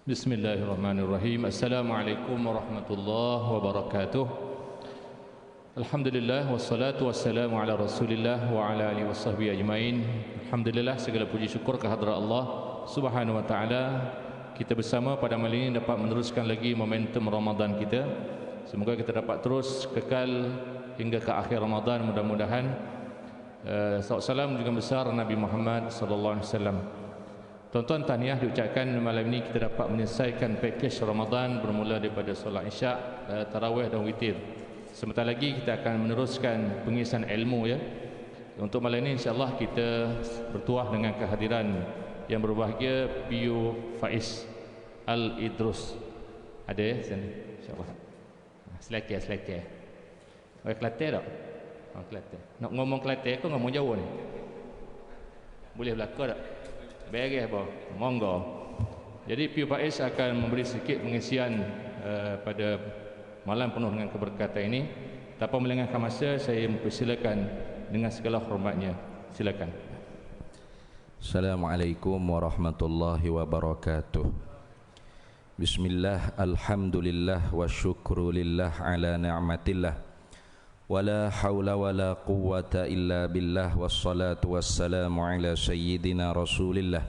Bismillahirrahmanirrahim. Assalamualaikum warahmatullahi wabarakatuh. Alhamdulillah wassalatu wassalamu ala Rasulillah wa ala alihi washabbihi ajmain. Alhamdulillah, segala puji syukur kehadrat Allah Subhanahu wa taala. Kita bersama pada malam ini dapat meneruskan lagi momentum Ramadan kita. Semoga kita dapat terus kekal hingga ke akhir Ramadan, mudah-mudahan. Salam juga besar Nabi Muhammad sallallahu alaihi wasallam. Tuan-tuan, tahniah diucapkan malam ini kita dapat menyelesaikan pakej Ramadan bermula daripada solat Isyak, tarawih dan witir. Sebentar lagi kita akan meneruskan pengisian ilmu ya. Untuk malam ini insya-Allah kita bertuah dengan kehadiran yang berbahagia Piu Faiz Al-Idrus. Ada ya sini insya-Allah. Selekeh. Oi Kelantan tak? Kelantan. Nak ngomong Kelantan ke ngomong Jawa ni? Boleh belaka tak? Beres apa? Monggo. Jadi Piu Faiz akan memberi sedikit pengisian pada malam penuh dengan keberkatan ini. Tanpa melengahkan masa, saya mempersilakan dengan segala hormatnya. Silakan. Assalamualaikum warahmatullahi wabarakatuh. Bismillah, alhamdulillah wa syukru lillah ala ni'matillah. Wala hawla wala quwwata illa billah. Wassalatu wassalamu ala sayyidina rasulillah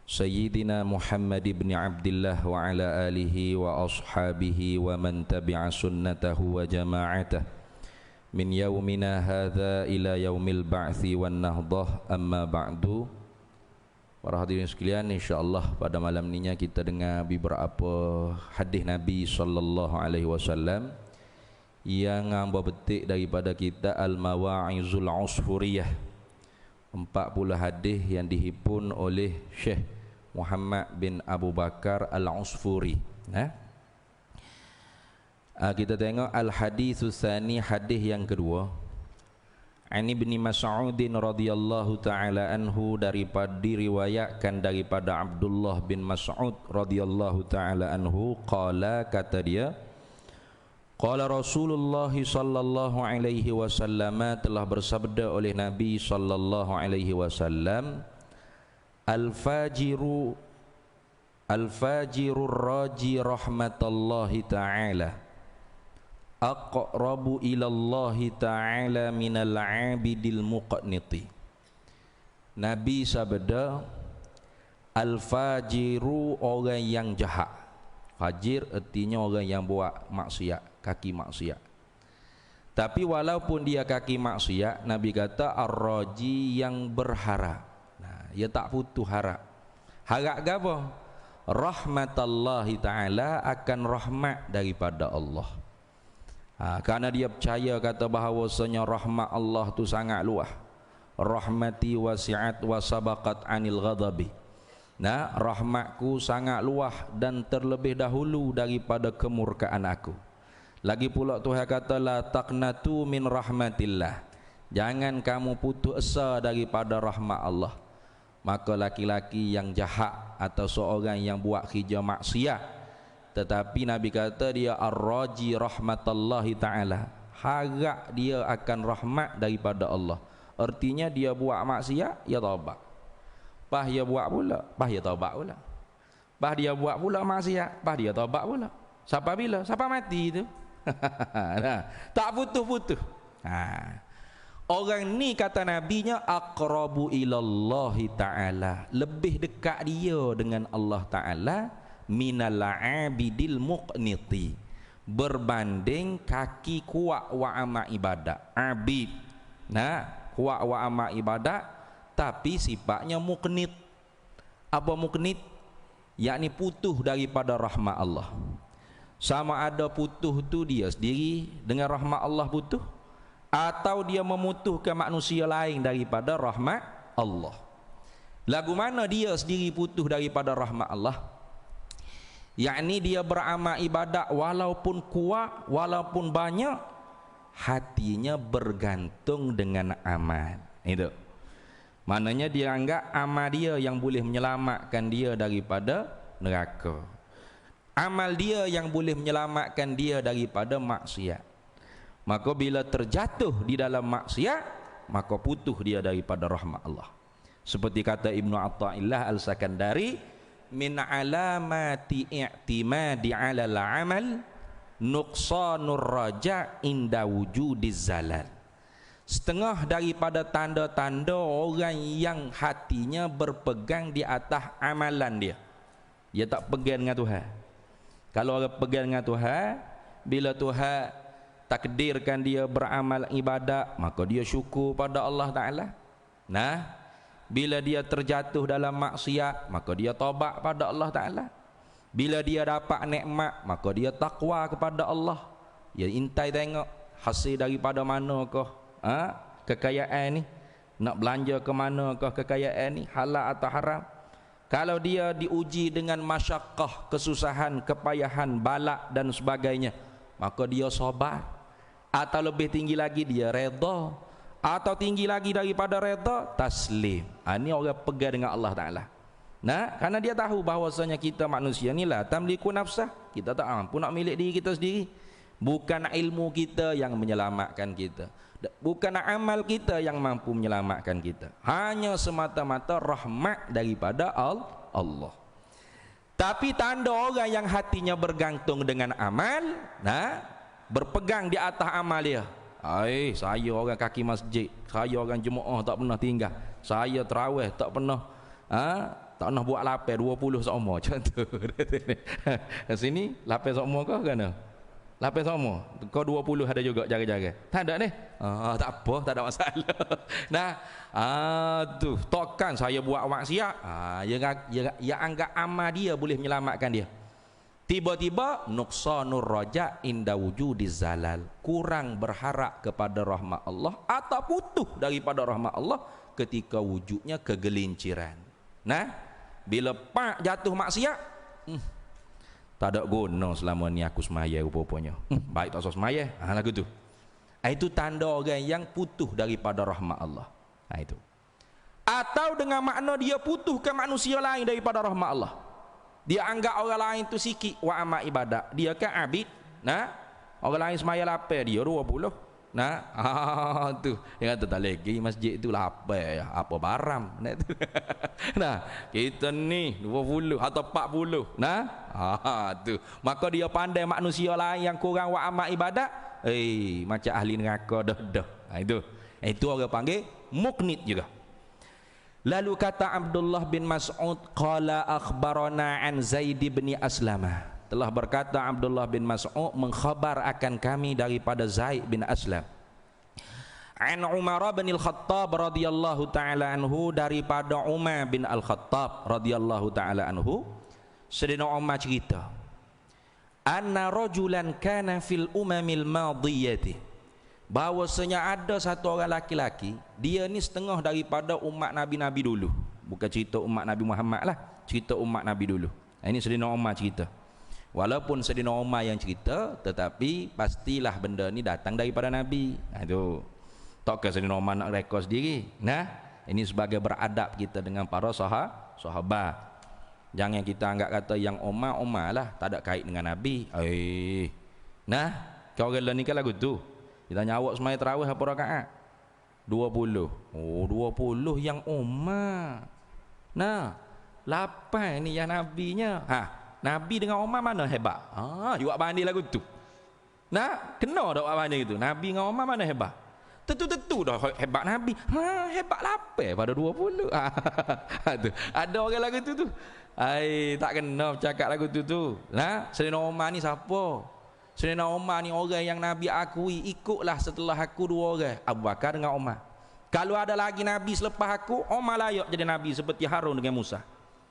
Sayyidina Muhammad ibn Abdillah wa ala alihi wa ashabihi wa man tabi'a sunnatahu wa jama'atah min yaumina hadha ila yaumil ba'thi wan nahdah. Amma ba'du. Para hadirin sekalian, insyaAllah pada malam ini kita dengar beberapa hadis Nabi sallallahu alaihi wasallam yang hamba petik daripada kita Al-Mawa'izul Usfuriyah, 40 hadis yang dihimpun oleh Syekh Muhammad bin Abu Bakar Al-Usfuri. Kita tengok Al-Haditsus Tsani, hadis yang kedua. Ani bin Mas'udin radhiyallahu ta'ala anhu, daripada diriwayatkan daripada Abdullah bin Mas'ud radhiyallahu ta'ala anhu, qala, kata dia, qala Rasulullah sallallahu alaihi wasallam, telah bersabda oleh Nabi sallallahu alaihi wasallam, al-fajiru raji rahmatallahi ta'ala aqrabu ilallahi ta'ala minal abidil muqniti. Nabi sabda, al-fajiru orang yang jahat. Fajir artinya orang yang buat maksiat, kaki maksiat. Tapi walaupun dia kaki maksiat, Nabi kata ar-raji, yang berharap. Nah, dia tak putus harap. Harap apa? Rahmatallahi ta'ala, akan rahmat daripada Allah. Karena dia percaya, kata bahawasanya rahmat Allah tu sangat luas. Rahmati wasi'at wa sabaqat anil ghadabi. Nah, rahmatku sangat luas dan terlebih dahulu daripada kemurkaan aku. Lagi pula Tuhan kata, la taqnatu min rahmatillah, jangan kamu putus asa daripada rahmat Allah. Maka laki-laki yang jahat atau seorang yang buat kerja maksiat, tetapi Nabi kata dia ar-raji rahmatallahi ta'ala, harap dia akan rahmat daripada Allah. Artinya dia buat maksiat, ya taubat. Pas dia buat pula, pas dia taubat pula. Pas dia buat pula maksiat, pas dia taubat pula. Sampai bila? Sampai mati tu. Nah, tak putus-putus. Orang ni kata nabinya aqrabu ilallahi ta'ala, lebih dekat dia dengan Allah Ta'ala minal abidil muqniti, berbanding kaki kuat wa amal ibadat. Abid, nah, kuat wa amal ibadat tapi sifatnya muqnit. Apa muqnit? Yakni putus daripada rahmat Allah. Sama ada putus tu dia sendiri dengan rahmat Allah putus, atau dia memutuskan manusia lain daripada rahmat Allah. Lagu mana dia sendiri putus daripada rahmat Allah? Yakni dia beramal ibadat walaupun kuat, walaupun banyak, hatinya bergantung dengan amal. Itu maknanya dia anggap amal dia yang boleh menyelamatkan dia daripada neraka, amal dia yang boleh menyelamatkan dia daripada maksiat. Maka bila terjatuh di dalam maksiat, maka putus dia daripada rahmat Allah. Seperti kata Ibnu Athaillah Al-Sakandari, min alamati i'timadi 'alal 'amal nuqsanur raja inda wujudiz zalal. Setengah daripada tanda-tanda orang yang hatinya berpegang di atas amalan dia. Dia tak pegang dengan Tuhan. Kalau orang pegang dengan Tuhan, bila Tuhan takdirkan dia beramal ibadat, maka dia syukur pada Allah Ta'ala. Nah, bila dia terjatuh dalam maksiat, maka dia taubat pada Allah Ta'ala. Bila dia dapat nikmat, maka dia takwa kepada Allah. Dia intai tengok hasil daripada manakah kekayaan ni, nak belanja ke manakah kekayaan ni, halal atau haram. Kalau dia diuji dengan masyakkah, kesusahan, kepayahan, balak dan sebagainya, maka dia sabar. Atau lebih tinggi lagi dia redha. Atau tinggi lagi daripada redha, taslim. Ini orang pegang dengan Allah Ta'ala. Nah, karena dia tahu bahawasanya kita manusia ni lah tamliku nafsah. Kita tak mampu nak milik diri kita sendiri. Bukan ilmu kita yang menyelamatkan kita. Bukan amal kita yang mampu menyelamatkan kita. Hanya semata-mata rahmat daripada Allah. Tapi tanda orang yang hatinya bergantung dengan amal, nah, berpegang di atas amal dia. Saya orang kaki masjid, saya orang jemaah tak pernah tinggal, saya terawih tak pernah buat lapis 20 sama macam tu. Sini lapis sama kau kan? Lapis sama. Kau 20 ada juga jaga-jaga. Tak ada ni. Tak apa, tak ada masalah. Nah, tu tokan saya buat maksiat. Dia anggap amal dia boleh menyelamatkan dia. Tiba-tiba nuqsanur raja inda wujudiz zalal, kurang berharap kepada rahmat Allah atau putus daripada rahmat Allah ketika wujudnya kegelinciran. Nah, bila pak jatuh maksiat, tak ada guna selama ni aku semaya rupanya. Baik tak usah semaya. Lagu tu. Itu tanda orang yang putus daripada rahmat Allah. Itu. Atau dengan makna dia putuskan manusia lain daripada rahmat Allah. Dia anggap orang lain tu sikit wa amal ibadat. Dia kan abid. Nah, orang lain semaya lapar dia 20. Nah, tu. Dia kata tak lagi masjid tu lapar ya. Apa baram. Nah, kita ni 20 atau 40. Nah, tu. Maka dia pandai manusia lain yang kurang wa amal ibadat, macam ahli neraka dah. Itu. Itu orang panggil muknit juga. Lalu kata Abdullah bin Mas'ud, qala akhbarana an Zaid bin Aslamah. Telah berkata Abdullah bin Mas'ud mengkhabar akan kami daripada Zaid bin Aslam. An Umar bin Al-Khattab radhiyallahu taala anhu, daripada Umar bin Al-Khattab radhiyallahu taala anhu, Sayyidina Umar cerita, anna rajulan kana fil umamil madiyati, bahawasanya ada satu orang laki-laki, dia ni setengah daripada umat Nabi-Nabi dulu. Bukan cerita umat Nabi Muhammad lah, cerita umat Nabi dulu. Ini Sayyidina Umar cerita. Walaupun Sayyidina Umar yang cerita, tetapi pastilah benda ni datang daripada Nabi. Itu takkah Sayyidina Umar nak rekod sendiri. Nah, ini sebagai beradab kita dengan para sahabat. Jangan kita anggap kata yang Umar lah, tak ada kait dengan Nabi. Nah, kau orang ni kan lagu tu. Kita tanya awak semaya terawih apa rakaat? 20. Oh, 20 yang Umar. Nah, 8 ni yang Nabinya. Nabi dengan Umar mana hebat? You buat banding lagu tu. Nah, kena dak buat banding itu. Nabi dengan Umar mana hebat? Tentu dah hebat Nabi. Hebat lapar pada 20. Tu. Ada orang lagu tu. Tak kena bercakap lagu tu. Nah, Sayyidina Umar ni siapa? Sayyidina Umar ni orang yang Nabi akui, ikutlah setelah aku 2 orang, Abu Bakar dengan Umar. Kalau ada lagi Nabi selepas aku, Umar layak jadi Nabi seperti Harun dengan Musa.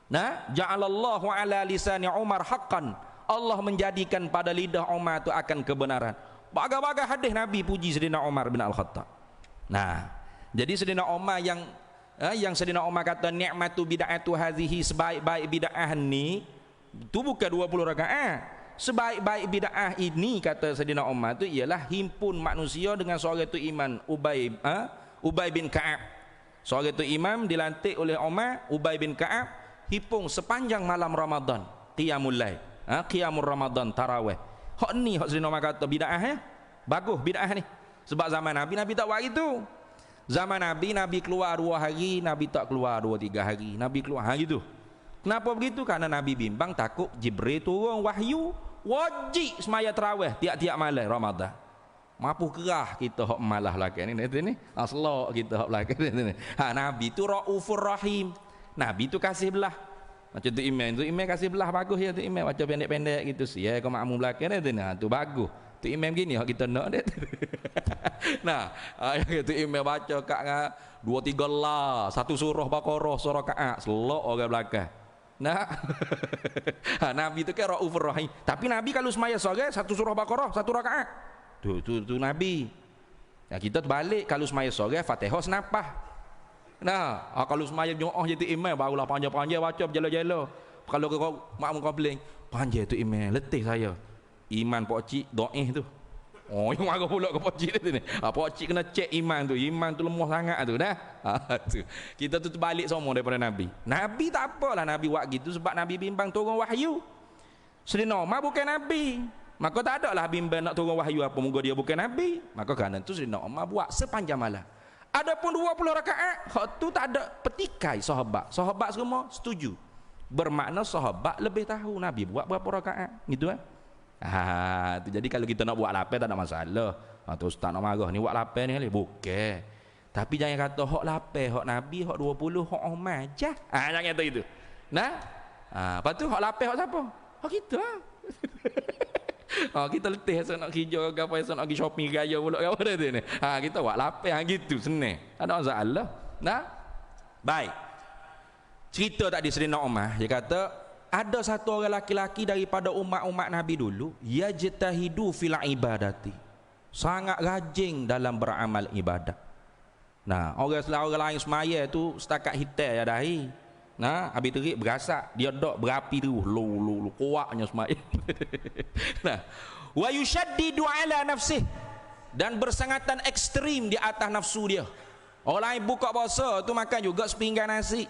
Nah, ja'alallahu ala lisani Umar haqqan, Allah menjadikan pada lidah Umar itu akan kebenaran. Bagai-bagai hadis Nabi puji Sayyidina Umar bin Al-Khattab. Nah, jadi Sayyidina Umar yang Sayyidina Umar kata ni'matu bid'atu hazihi, sebaik-baik bid'ah ni itu bukan 20 rakaat. Sebaik-baik bid'ah ini, kata Sayyidina Umar, itu ialah himpun manusia dengan seorang itu iman, Ubay bin Ka'ab. Seorang itu imam dilantik oleh Umar, Ubay bin Ka'ab, himpun sepanjang malam Ramadan, qiyamul lail, qiyamul Ramadan, tarawih. Hak ni hak Sayyidina Umar kata bid'ah ya. Bagus bid'ah ni. Sebab zaman Nabi tak buat itu. Zaman Nabi keluar 2 hari, Nabi tak keluar 2-3 hari. Nabi keluar hari tu. Kenapa begitu? Karena Nabi bimbang takut Jibril turun wahyu, wajib semaya tarawih tiap-tiap malam Ramadan. Mampu kerah kita hok malah lagi ni aslok kita hok lagi ni. Nabi tu Raufur Rahim. Nabi tu kasih belah. Macam tu imam kasih belah bagus ya tu imam macam pendek-pendek gitu sih. Ya kau makmum belakang ni tu bagus. Tu imam gini hok kita nak dia. Nah, tu imam baca kat 2-3 lah, satu surah Baqarah, surah Ka'ab, selok orang belakang. Nah, Nabi tu kan Raufur Rahim. Tapi Nabi kalau semaya sore satu surah Baqarah, satu rakaat. Tu Nabi. Nah, kita balik kalau semaya sore Fatihah senapah. Nah, kalau semaya Jumaat jadi imam barulah panjang-panjang baca berjala-jala. Kalau kau makmum komplain, panjang tu imam, letih saya. Iman pak cik doa tu. Oh, yang marah pula ke pak cik tu ni. Pak cik kena cek iman tu lemah sangat tu dah. Tu. Kita tu terbalik semua daripada Nabi. Nabi tak apalah Nabi buat gitu sebab Nabi bimbang turun wahyu. Sayyidina Umar bukan Nabi. Maka tak ada lah bimbang nak turun wahyu apa moga dia bukan Nabi. Maka kerana tu Sayyidina Umar buat sepanjang malam. Adapun 20 rakaat, hak tu tak ada petikai sahabat. Sahabat semua setuju. Bermakna sahabat lebih tahu Nabi buat berapa rakaat. Gitu kan? Tu jadi kalau kita nak buat lapar tak ada masalah. Tu ustaz nak marah ni buat lapar ni kali bukan. Tapi jangan kata hak lapar, hak Nabi, hak 20, hak Umar je. Jangan kata itu. Nah. Lepas tu hak lapar hak siapa? Hak kita. Kita letih esok nak kerja ke apa esok nak pergi shopping raya pula ke apa dah tu ni. Kita buat lapar gitu senang. Tak ada masalah. Nah. Baik. Cerita tadi Sayyidina Umar dia kata ada satu orang laki-laki daripada umat-umat Nabi dulu yajtahidu fil ibadati. Sangat rajin dalam beramal ibadat. Nah, orang lain semaya tu setakat hitam ya dahi. Nah, habis terik berasak, dia dok berapi tu, lu kuatnya semaya. Nah, wa yushaddidu ala nafsih dan bersangatan ekstrim di atas nafsu dia. Orang lain buka puasa tu makan juga sepinggan nasi.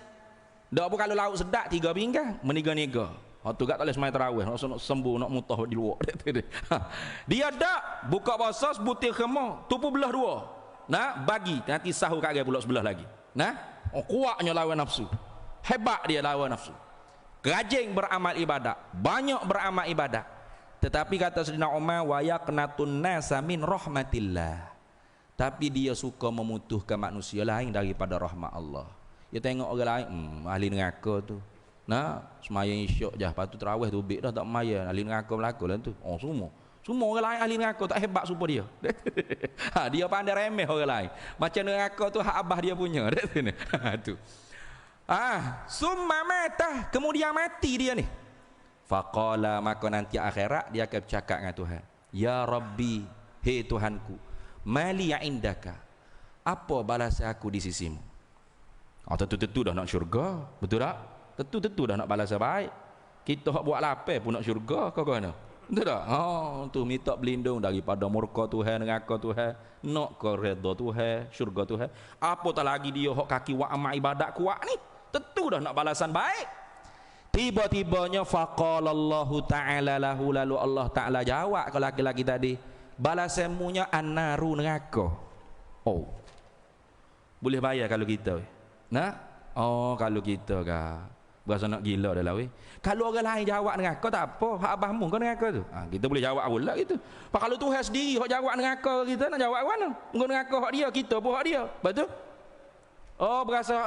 Dak pun kalau lauk sedap 3 pinggan, meniga-niga. Tu gak tak boleh semai tarawih, nak sembuh, nak mutah di luar. Dia dak buka puasa sebutir khemah, tu pun belah 2. Nah, bagi nanti sahur kat pula sebelah lagi. Nah, kuatnya lawan nafsu. Hebat dia lawan nafsu. Rajin beramal ibadat, banyak beramal ibadat. Tetapi kata Sayyidina Umar wa yaqnatun nasa min rahmatillah. Tapi dia suka memutuhkan manusia lain daripada rahmat Allah. Dia tengok orang lain, ahli neraka tu. Nah, sembahyang isyak je, lepas tu tarawih tu bik dah tak maya, ahli neraka berlaku lah tu. Semua orang lain ahli neraka tak hebat supaya dia. Dia pandai remeh orang lain. Macam neraka tu hak abah dia punya. Tu. Summa mata, kemudian mati dia ni. Faqala, maka nanti akhirat dia akan bercakap dengan Tuhan. Ya Rabbi, hei Tuhanku, mali indaka. Apa balasan aku di sisimu? Tentu dah nak syurga, betul tak? Tentu dah nak balasan baik. Kita hak buat lapar pun nak syurga, kau kena. Betul tak? Tu minta berlindung daripada murka Tuhan, neraka Tuhan, nak ke redha Tuhan, syurga Tuhan. Apa tak lagi dia hak kaki buat amal ibadat kuat ni? Tentu dah nak balasan baik. Tiba-tibanya faqalallahu ta'ala lahu, lalu Allah Ta'ala jawab ke laki-laki tadi, balasanmunya annaru, neraka. Boleh bayar kalau kita. Nah, kalau kita berasa nak gila dah lah weh. Kalau orang lain jawab neraka tak apa, hak abahmu kau neraka tu. Kita boleh jawab pula gitu. Pak kalau Tuhan sendiri hak jawab neraka, kita nak jawab mana? Engkau neraka hak dia, kita pun hak dia. Betul? Berasa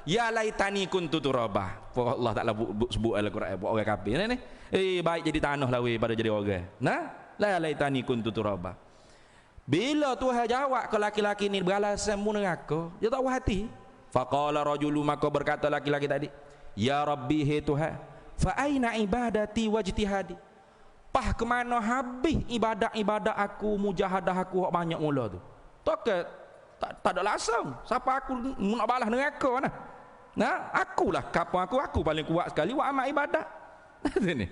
ya laitani kuntu turaba. Allah Taala sebut Al-Quran buat orang kafir ni. Baik jadi tanah lah weh pada jadi orang. Nah, la laitani kuntu turaba. Bila Tuhan jawab ke laki-laki ni beralasanmu neraka, dia tak puas hati. Faqala rajulu, maka berkata laki-laki tadi, ya Rabbi, hei Tuhan, fa aina ibadati wajtihadi. Pah ke mana habis ibadat aku, mujahadah aku hak banyak mula tu. Tak ada langsung. Siapa aku nak balas neraka mana? Nah, akulah kapal aku paling kuat sekali buat amal ibadat. Sini.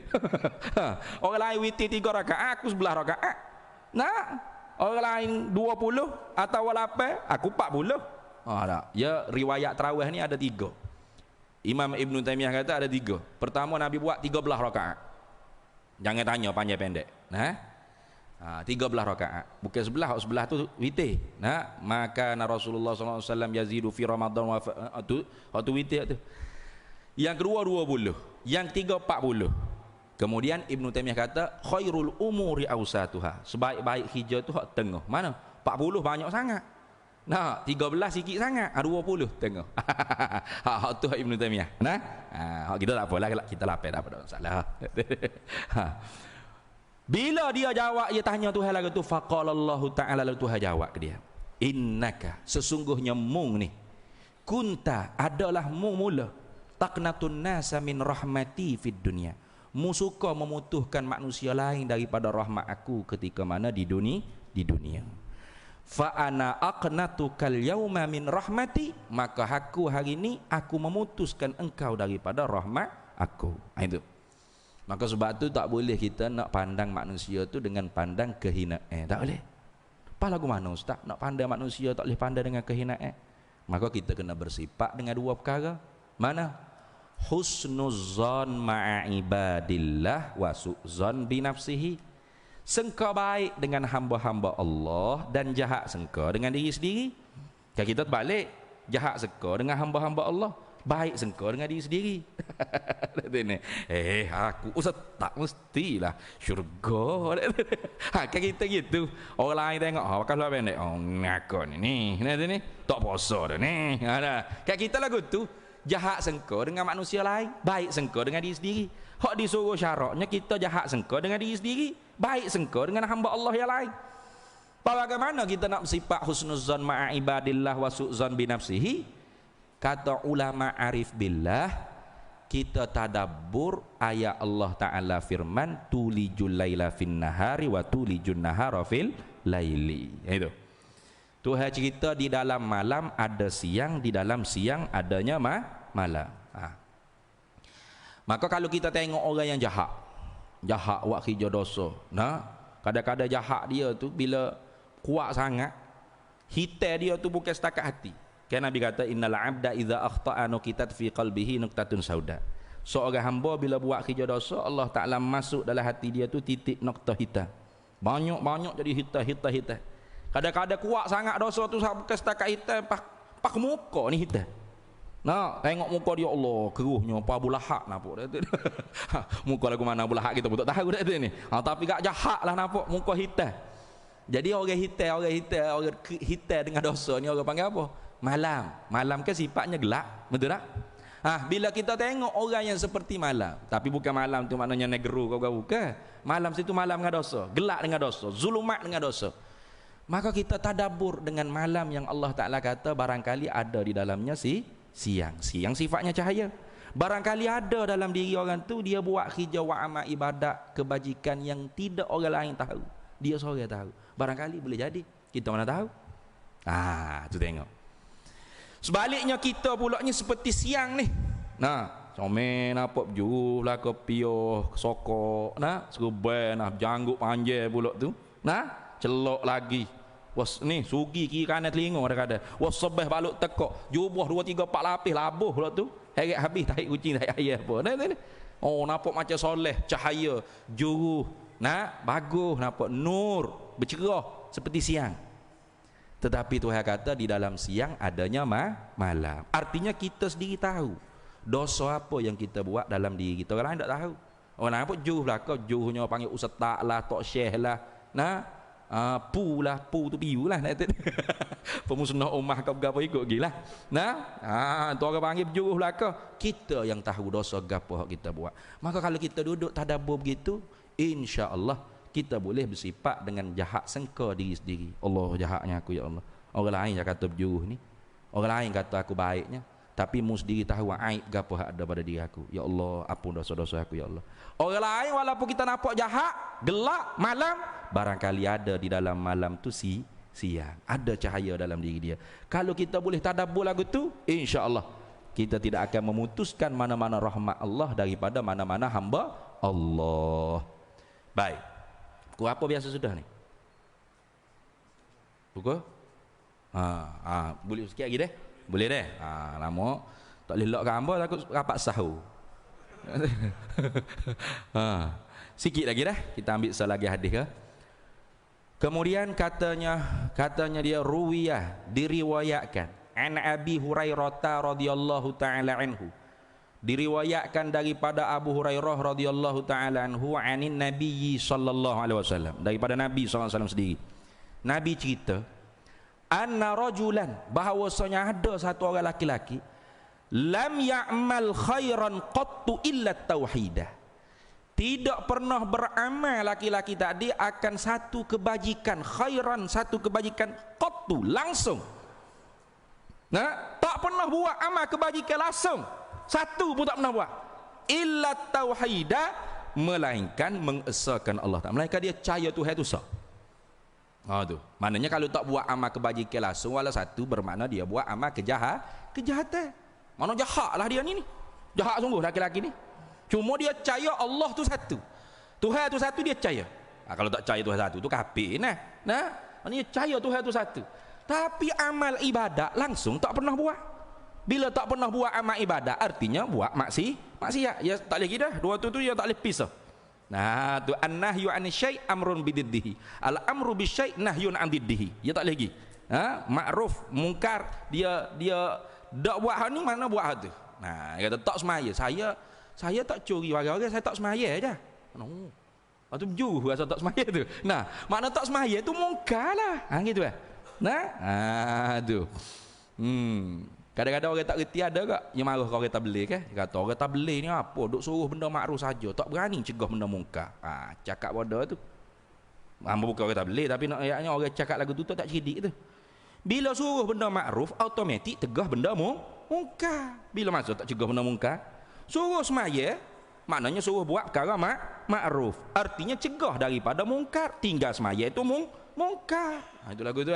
Orang lain witir 3 rakaat, aku 11 rakaat. Nah, orang lain 20 atau 8, aku 40. Tak. Ya, riwayat tarawih ni ada 3. Imam Ibn Taimiyah kata ada 3. Pertama Nabi buat 13 rakaat. Jangan tanya panjang pendek. Nah, 13 rakaat. Bukan sebelah tu witir. Nah, maka Rasulullah SAW yazidu fi Ramadan wa tu witir tu. Yang kedua 20, yang ketiga 40. Kemudian Ibnu Taimiyah kata khairul umuri awsatuha, sebaik-baik hijrah tu hak tengah. Mana? 40 banyak sangat. Nah, 13 sikit sangat. 20 tengah. Hak tu Ibnu Taimiyah. Nah, hak kita tak apalah, kita lapar tak ada masalah. Bila dia jawab, dia tanya Tuhan lagu tu, faqalallahu ta'ala, lalu Tuhan jawab ke dia, innaka, sesungguhnya mung ni, kunta, adalah mung mula, taqnatun nasa min rahmati fid dunia, mu suka memutuhkan manusia lain daripada rahmat aku ketika mana di dunia. Fa ana aqnatukal yauma min rahmati, maka aku hari ini aku memutuskan engkau daripada rahmat aku. Itu. Maka sebab tu tak boleh kita nak pandang manusia tu dengan pandang kehinaan. Tak boleh. Apa lagu mana ustaz? Nak pandang manusia tak boleh pandang dengan kehinaan. Maka kita kena bersifat dengan dua perkara. Mana? Husnuzzan ma'a ibadillah wa su'zan binafsihi. Sengka baik dengan hamba-hamba Allah dan jahat sengka dengan diri sendiri. Kalau kita terbalik, jahat sengka dengan hamba-hamba Allah, baik sengka dengan diri sendiri. Aku ustaz tak mestilah syurga. Kan kita gitu. Orang lain tengok, kalau pendek, ngaku ni tak puasa dah ni. Kan kita lagu tu, jahat sengka dengan manusia lain, baik sengka dengan diri sendiri. Hak disuruh syaratnya kita jahat sengka dengan diri sendiri, baik sengka dengan hamba Allah yang lain. Bagaimana kita nak bersifat husnuzan ma'a ibadillah wa su'zan binafsihi? Kata ulama arif billah, kita tadabbur ayat Allah Ta'ala firman, tulijul laila fin nahari wa tulijun nahara fil laili. Itu Tuhan cerita di dalam malam ada siang, di dalam siang adanya malam. Maka kalau kita tengok orang yang jahat buat kerja dosa, nah, kadang-kadang jahat dia tu bila kuat sangat, hitam dia tu bukan setakat hati. Kan Nabi kata innal abda idza akhta'a nuqitat fi qalbihi nuqtatun sauda. Seorang hamba bila buat kerja dosa, Allah Taala masuk dalam hati dia tu titik noktah hitam. Banyak jadi hitam. Kadang-kadang kuat sangat dosa tu bukan setakat hitam, pak muka ni hitam. Nah, tengok muka dia, Allah, keruhnya apa Abu Lahab nampak dia tu. Muka lagu mana Abu Lahab kita pun tak tahu dah tu ni. Tapi gak jahat lah nampak muka hitam. Jadi orang hitam dengan dosa ni orang panggil apa? Malam kan sifatnya gelap, betul tak? Bila kita tengok orang yang seperti malam, tapi bukan malam tu maknanya negro kau bukan. Malam situ malam dengan dosa, gelap dengan dosa, zulumat dengan dosa. Maka kita tadabbur dengan malam yang Allah Ta'ala kata barangkali ada di dalamnya siang sifatnya cahaya. Barangkali ada dalam diri orang tu dia buat kerja wa amal ibadat kebajikan yang tidak orang lain tahu, dia seorang tahu. Barangkali boleh jadi, kita mana tahu. Tu tengok. Sebaliknya kita pulaknya seperti siang ni. Nah, comel nampak jauh lah ke pioh sokok, nah, serban nah janggut panjang pulak tu. Nah, celok lagi. Was ni sugi kiri kanan telinga kadang-kadang. Was sebeh baluk tekok, jubah 2 3 4 lapis labuh pula tu. Heret habis tahi kucing tahi ayah apa. Nah. Oh, nampak macam soleh, cahaya, juru. Nah, bagus nampak nur, bercerah seperti siang. Tetapi Tuhan kata di dalam siang adanya malam. Artinya kita sendiri tahu dosa apa yang kita buat dalam diri kita. Orang lain tak tahu. Orang lain pun juh lah, kau juhnya panggil ustaz lah, tok syekh lah. Nah, pu tu piu lah. Pemusnah ummah kau gapo ikut gilah. Nah, tu orang panggil juh lah kau. Kita yang tahu dosa gapo hak kita buat. Maka kalau kita duduk tadabbur begitu, insya-Allah kita boleh bersifat dengan jahat sengka diri sendiri. Allah, jahatnya aku ya Allah. Orang lain yang kata berjuruh ni, orang lain kata aku baiknya, tapi mu sendiri tahu aib gapo hak ada pada diri aku. Ya Allah, ampun dosa-dosa aku ya Allah. Orang lain walaupun kita nampak jahat, gelap, malam, barangkali ada di dalam malam tu siang. Ada cahaya dalam diri dia. Kalau kita boleh tadabbur lagu tu, insya-Allah kita tidak akan memutuskan mana-mana rahmat Allah daripada mana-mana hamba Allah. Baik. Pukul apa biasa sudah ni? Pukul? Boleh sikit lagi deh? Boleh deh? Lama tak boleh lock gambar takut rapat sahur. Sikit lagi dah, kita ambil selagi hadis ke. Kemudian katanya dia ruwiyah, diriwayatkan an Abi Hurairah radhiyallahu taala anhu, Diriwayatkan daripada Abu Hurairah radhiyallahu taala anhu anin Nabi sallallahu alaihi wasallam, daripada Nabi sallallahu alaihi wasallam sendiri. Nabi cerita, anna rajulan, bahawasanya ada satu orang laki-laki, lam ya'mal khairan qattu illa tauhidah, tidak pernah beramal laki-laki tadi akan satu kebajikan, khairan, satu kebajikan, qattu, langsung. Nah, tak pernah buat amal kebajikan langsung, satu pun tak pernah buat, illa tauhidah, melainkan mengesahkan Allah Ta'ala, melainkan dia percaya Tuhan itu sah. Tu. Maknanya kalau tak buat amal kebajikan langsung wala satu, bermakna dia buat amal kejahatan. Mana jahat lah dia ni. Jahat sungguh laki-laki ni. Cuma dia percaya Allah tu satu, Tuhan tu satu, dia percaya. Kalau tak percaya Tuhan satu tu kafir nah. Maknanya percaya Tuhan tu satu, tapi amal ibadat langsung tak pernah buat. Bila tak pernah buat amal ibadat, artinya buat maksiat. Ya tak boleh dah. Dua tu ya tak boleh pisah. Nah, tu an-nahyu 'anil syai' amrun bididdihi. Al-amru bisyai' nahyun 'an diddihi. Ya tak boleh lagi. Ma'ruf, mungkar, dia dak buat hal ni, mana buat hal tu. Nah, dia kata tak semaya. Saya tak curi orang-orang, saya tak semaya aja. No. Tu berjuru rasa tak semaya tu. Nah, makna tak semaya tu mungkar lah. Gitu kan. Nah, tu. Kadang-kadang orang tak reti ada tak yang marah kalau orang tak beli kan. Dia kata orang tak beli ni apa, duk suruh benda makruf saja, tak berani cegah benda mungkar. Cakap bodoh tu. Bukan orang tak beli, tapi nak ayatnya orang cakap lagu tu tak cerdik tu. Bila suruh benda makruf, automatik tegah benda mungkar. Bila masuk tak cegah benda mungkar, suruh semaya, maknanya suruh buat perkara makruf. Artinya cegah daripada mungkar. Tinggal semaya itu mungkar. Itu lagu tu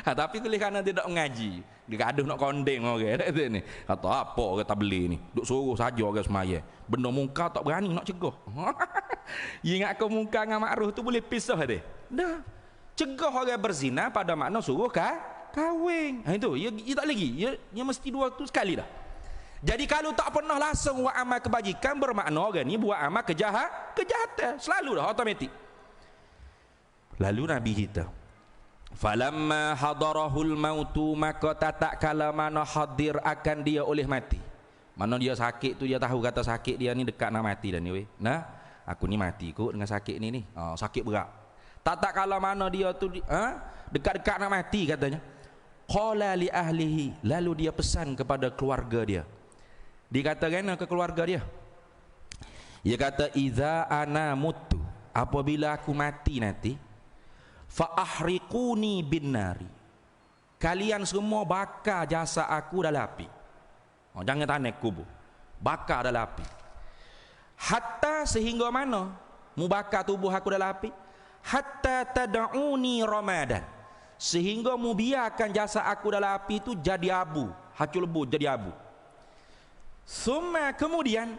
tapi tulis kerana dia tak mengaji, dia gaduh nak kondeng orang ni. Kata apa orang tak beli ni, duk suruh saja orang semaya, benda mungkar tak berani nak cegah. Ingat kau mungkar dengan makruf tu boleh pisah dia. Dah cegah orang berzina pada makna suruh kahwin. Itu ia tak lagi, ia mesti dua tu sekali dah. Jadi kalau tak pernah langsung buat amal kebajikan, bermakna orang ni buat amal kejahatan selalu dah automatik. Lalu Nabi kita, falamma hadarahul mautu, maka tak kala mana hadir akan dia oleh mati. Mana dia sakit tu, dia tahu kata sakit dia ni dekat nak mati dah ni weh. Nah, aku ni mati kot dengan sakit ni. Sakit berat. Tak kala mana dia tu dekat-dekat nak mati katanya. Qala li ahlihi, lalu dia pesan kepada keluarga dia. Dikatakan ke keluarga dia. Dia kata iza ana mutu, apabila aku mati nanti, fa ahriquni bin nari, kalian semua bakar jasad aku dalam api. Jangan tanek kubur, bakar dalam api. Hatta sehingga mana mu bakar tubuh aku dalam api? Hatta tad'uni ramadan, sehingga mu biarkan jasad aku dalam api itu jadi abu, hacul lebu jadi abu. Summa, kemudian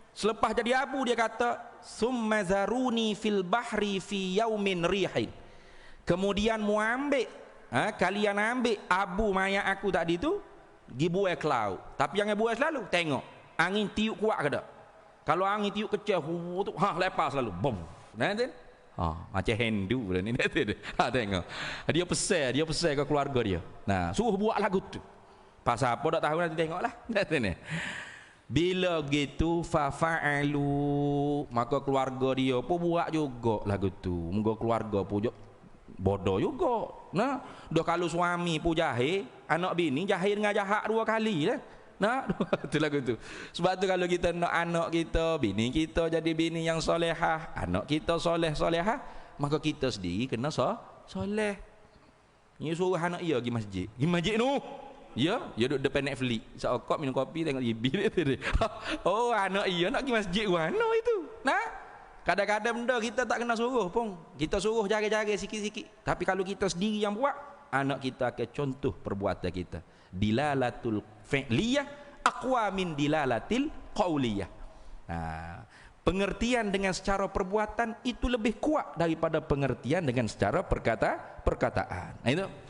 selepas jadi abu dia kata summa zaruni fil bahri fi yaumin rihin, kemudian mu ambil, kalian ambil abu mayat aku tadi tu, pergi buai ke laut. Tapi jangan buai selalu, tengok angin tiup kuat ke tak. Kalau angin tiup kecil tu lepas selalu bom. Nanti macam Hindu dah ni. Tengok dia pesan ke keluarga dia. Nah, suruh buat lagu tu. Pasal apa tak tahu, nanti tengoklah. Ni bila gitu fa'alu, maka keluarga dia pun buat juga lagu tu. Moga keluarga pun bodoh juga. Nah, dah kalau suami pun jahil, anak bini jahil dengan jahat dua kali dah. Nah, tu lagu tu. Sebab tu kalau kita nak anak kita, bini kita jadi bini yang solehah, anak kita solehah, maka kita sendiri kena soleh. Ni suruh anak ia pergi masjid tu. Ya, duduk depan Netflix, sakok minum kopi tengok TV dia. Oh, anak ia nak pergi masjid mana itu. Nah, kadang-kadang benda kita tak kena suruh pun. Kita suruh jaga-jaga sikit-sikit. Tapi kalau kita sendiri yang buat, anak kita akan contoh perbuatan kita. Dilalatul fi'liyah aqwa min dilalatil qauliyah. Pengertian dengan secara perbuatan itu lebih kuat daripada pengertian dengan secara perkataan. Itu.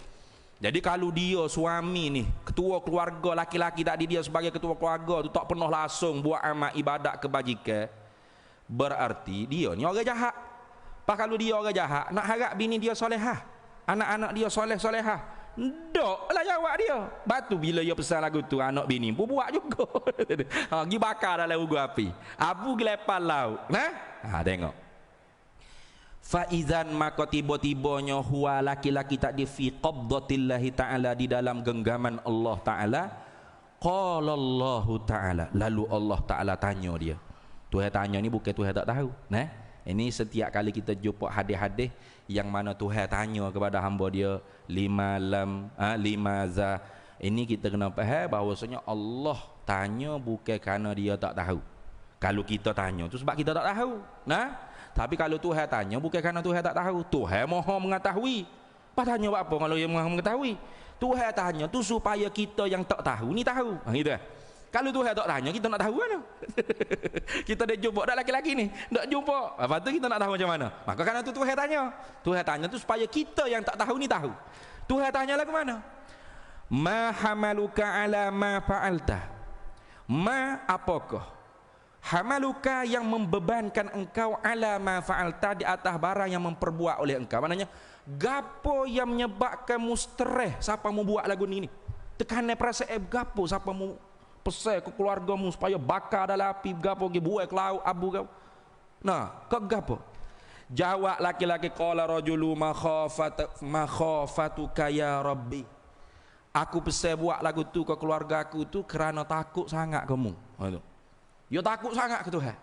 Jadi kalau dia suami ni, ketua keluarga laki-laki tadi, dia sebagai ketua keluarga tu tak pernah langsung buat amal ibadat kebajikan, berarti dia ni orang jahat. Kalau dia orang jahat, nak harap bini dia solehah, anak-anak dia soleh-solehah, Ndok lah jawab dia. Batu bila dia pesan lagu tu anak bini pun buat juga. Ha gi bakar dalam ugu api. Abu gelepal laut. Nah? Ha tengok. Fa idzan maka tiba-tibanya huwa laki-laki tadi fi qabdatillahi taala di dalam genggaman Allah taala. Qala Allah taala. Lalu Allah taala tanya dia. Tuhan tanya ni bukan Tuhan tak tahu. Nah? Ini setiap kali kita jumpa hadis-hadis yang mana Tuhan tanya kepada hamba dia limaza. Ini kita kena faham bahawasanya Allah tanya bukan kerana dia tak tahu. Kalau kita tanya tu sebab kita tak tahu. Nah, tapi kalau Tuhan tanya bukan kerana Tuhan tak tahu. Tuhan Maha mengetahui. Apa tanya buat apa kalau dia Maha mengetahui? Tuhan tanya tu supaya kita yang tak tahu ni tahu. Ha gitu. Kalau Tuhan tak tanya, kita nak tahu mana? Kita dah jumpa dah laki-laki ni, tak jumpa. Lepas tu kita nak tahu macam mana? Maka kerana tu Tuhan tanya. Tuhan tanya tu supaya kita yang tak tahu ni tahu. Tuhan tanyalah ke mana? Ma hamaluka ala ma fa'alta. Ma apakah? Hamaluka yang membebankan engkau ala ma fa'alta di atas barang yang memperbuat oleh engkau. Maknanya, gapo yang menyebabkan stres siapa mau buat lagu ni? Tekanan perasaan gapo siapa mau pesan ke keluargamu supaya bakar dalam api gapo ge buai ke laut abu gapo. Nah, ke gapo? Jawab laki-laki qala rajulu makhafatuka ya rabbi. Aku pesan buat lagu tu ke keluarga aku tu kerana takut sangat kamu. Ha tu. Dia takut sangat ke Tuhan.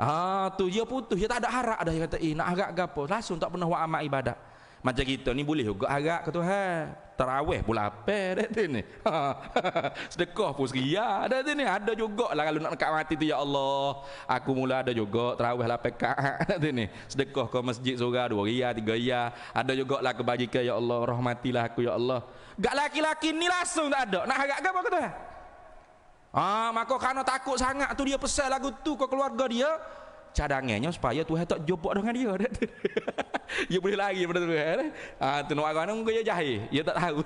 Ah tu dia putus, dia tak ada harap dah dia kata nak harap gapo? Langsung tak pernah buat amal ibadat. Macam kita ni boleh juga harap ke Tuhan. Tarawih pula apa dah tu ni. Sedekah pun seria dah tu ni. Ada jugalah kalau nak dekat mati tu ya Allah. Aku mula ada juga tarawih 8 rakaat dah tu ni. Sedekah ke masjid surah 2 riyal 3 riyal. Ada jugalah kebajikan ya Allah, rahmatilah aku ya Allah. Gak laki-laki ni langsung tak ada. Nak harap apa ke Tuhan? Maka kerana takut sangat tu dia pesan lagu tu ke keluarga dia. Cadangannya supaya Tuhan tak jumpa dengan dia. Dia boleh lari pada Tuhan. Tu nak orang mungkin dia jahil. Dia tak tahu.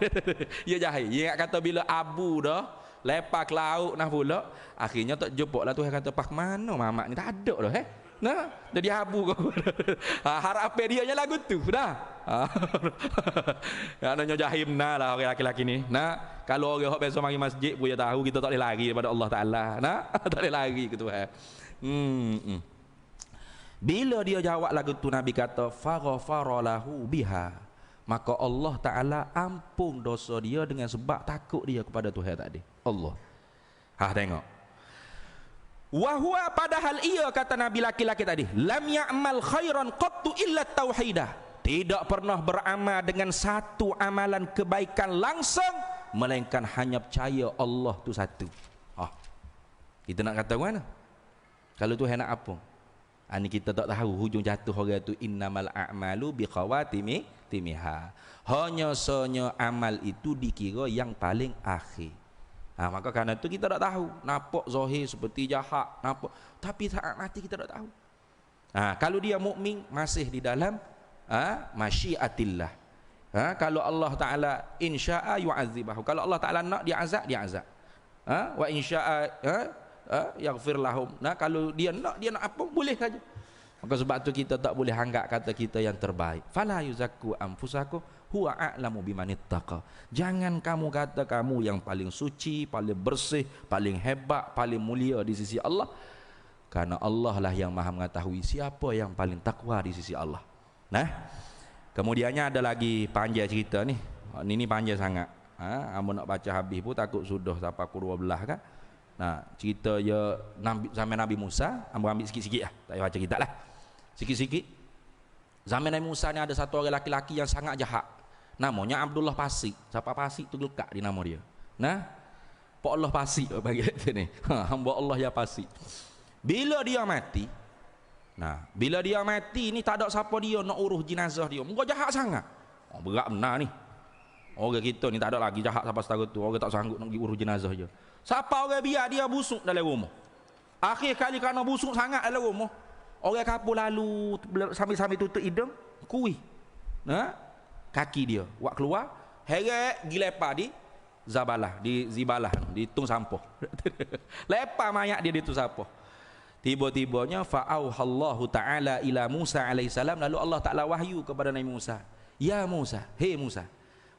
Dia jahil. Dia kata bila abu dah lepas ke laut nah pula, akhirnya tak jumpa lah Tuhan kata pak mana mamak ni tak ada dah Nah, jadi abu kau. Harapan dia nya lagu tu dah. Anaknya jahil benar lah orang laki-laki ni. Nah, kalau orang hok biasa mari masjid pun dia tahu kita tak boleh lari daripada Allah Taala. Nah, tak boleh lari ke Tuhan. Bila dia jawab lagu tu Nabi kata faghfara lahu biha, maka Allah Taala ampun dosa dia dengan sebab takut dia kepada Tuhan tadi. Allah. Tengok. Wa huwa padahal ia kata Nabi laki-laki tadi, lam ya'mal khairan qattu illa tauhidah. Tidak pernah beramal dengan satu amalan kebaikan langsung melainkan hanya percaya Allah tu satu. Kita nak kata mana? Kalau Tuhan nak apa? Ini kita tak tahu hujung jatuh orang tu innamal a'malu biqawatimiha. Hanya amal itu dikira yang paling akhir. Maka kerana itu kita tak tahu. Nampak zahir seperti jahat, nampak, tapi saat mati kita tak tahu. Kalau dia mukmin masih di dalam masyiatillah. Kalau Allah Taala insya'a yu'adzibahu. Kalau Allah Taala nak dia azab, dia azab. Wa insya'a yaghfir lahum. Kalau dia nak apa boleh saja. Maka sebab tu kita tak boleh anggap kata kita yang terbaik. Fala yuzakku anfusakum huwa a'lamu bimanittaqa. Jangan kamu kata kamu yang paling suci, paling bersih, paling hebat, paling mulia di sisi Allah. Karena Allah lah yang Maha mengetahui siapa yang paling takwa di sisi Allah. Kemudiannya ada lagi panjang cerita ni. Ini panjang sangat. Amun nak baca habis pun takut sudah sampai pukul 12 kan. Cerita ya zaman Nabi Musa, ambil sikit-sikit lah. Tak payah baca kita lah. Sikit-sikit. Zaman Nabi Musa ni ada satu orang laki-laki yang sangat jahat. Namanya Abdullah Pasik. Siapa Pasik tu lekat di nama dia. Pak Allah Pasik bagi dia ni. Hamba Allah ya Pasik. Bila dia mati, ni tak ada siapa dia nak urus jenazah dia. Muka jahat sangat. Berat benar ni. Orang kita ni tak ada lagi jahat sampai setara tu. Orang tak sanggup nak pergi urus jenazah dia. Siapa orang biar dia busuk dalam rumah. Akhir kali kerana busuk sangat dalam rumah, orang kapur lalu sambil-sambil tutup hidung, kuih. Kaki dia buat keluar, heret gilepa di zabalah, di zibalah, di tung sampah. Lepas mayat dia di tung sampah. Tiba-tibanya fa'auhallahu ta'ala ila Musa alaihissalam, lalu Allah Ta'ala wahyu kepada Nabi Musa. Ya Musa, hei Musa,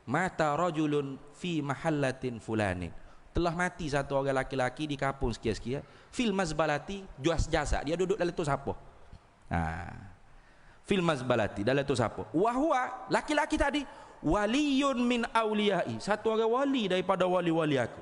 mata rajulun fi mahallatin fulanin, telah mati satu orang laki-laki di kampung sekian-sekian, fil mazbalati, juas jasa, dia duduk dalam tu sapo. Fil mazbalati, dalam tu sapo. Wa huwa, laki-laki tadi, waliyun min awliyai, satu orang wali daripada wali-wali aku.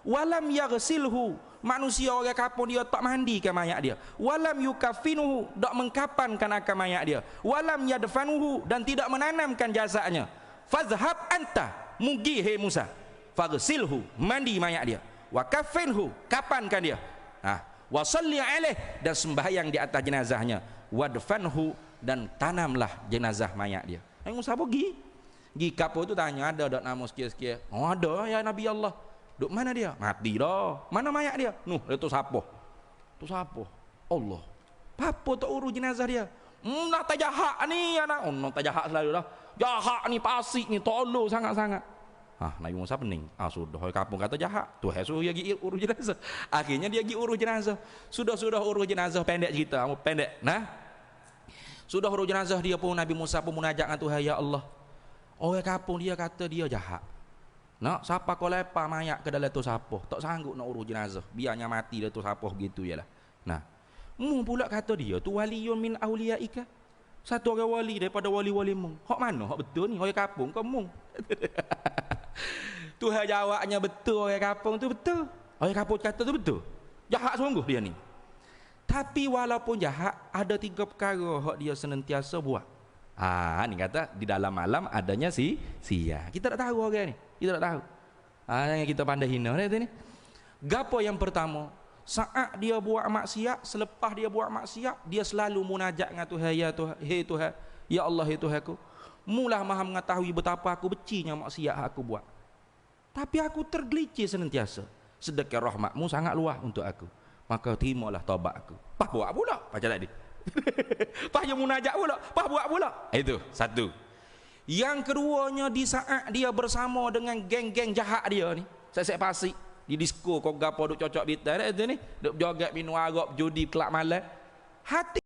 Walam yaghsilhu, manusia orang kampung dia tak mandikan mayat dia. Walam yukafinuhu, tak mengkapankan akan mayat dia. Walam yadfanuhu, dan tidak menanamkan jasadnya. Fazhab anta, mugi he Musa, faghsilhu, mandi mayat dia. Wa kafinhu, kapankan dia. Wa salli alaih, dan sembahyang di atas jenazahnya. Wadfanhu, dan tanamlah jenazah mayat dia. Musa pergi kampung tu tanya, ada tak nama sekian-sekian? Oh ada ya Nabi Allah. Duk mana dia? Mati dah. Mana mayat dia? Nuh, itu sapo. Tu sapo? Allah. Apa tak urus jenazah dia? Nak tak jahat ni anak. Nak tak jahat selalu dah. Jahat ni pasik ni tolong sangat-sangat. Nabi Musa pening. Sudah kampung kata jahat. Tuhan suruh dia pergi urus jenazah. Akhirnya dia pergi urus jenazah. Sudah urus jenazah, pendek cerita, pendek. Sudah urus jenazah dia pun, Nabi Musa pun munajat dengan Tuhan, ya Allah. Orang kampung dia kata dia jahat. Nak siapa kau lepas mayat ke dalam tu sapoh, tak sanggup nak urus jenazah, biarnya mati dalam tu sapoh begitu jelah. Mu pula kata dia tu waliyun min auliyaika, satu orang wali daripada wali-wali mu. Hak mana hak betul ni? Orang kampung ke mu? Tuhan jawabnya betul, orang kampung tu betul. Orang kampung kata tu betul. Jahat sungguh dia ni. Tapi walaupun jahat, ada 3 perkara hak dia senantiasa buat. Ni kata di dalam malam adanya sia. Kita tak tahu orang ni. Kita tak tahu. Yang kita pandai hina ni. Gapo yang pertama, saat dia buat maksiat, selepas dia buat maksiat, dia selalu munajat dengan Tuhan, ya Tuhan, hei Tuhan, ya Allah, hei Tuhanku, mulah Maha mengetahui betapa aku bencinya maksiat aku buat. Tapi aku tergelincir senantiasa. Sedekah rahmatmu sangat luas untuk aku. Maka terimalah taubat aku. Pah buat pula macam tadi. Pah dia munajat pula, pah buat pula. Itu satu. Yang keduanya, di saat dia bersama dengan geng-geng jahat dia ni, sesek pasik di disko kau gapo duk cocok bitar itu ni, duk joget minum arak, judi, kelab malam, hati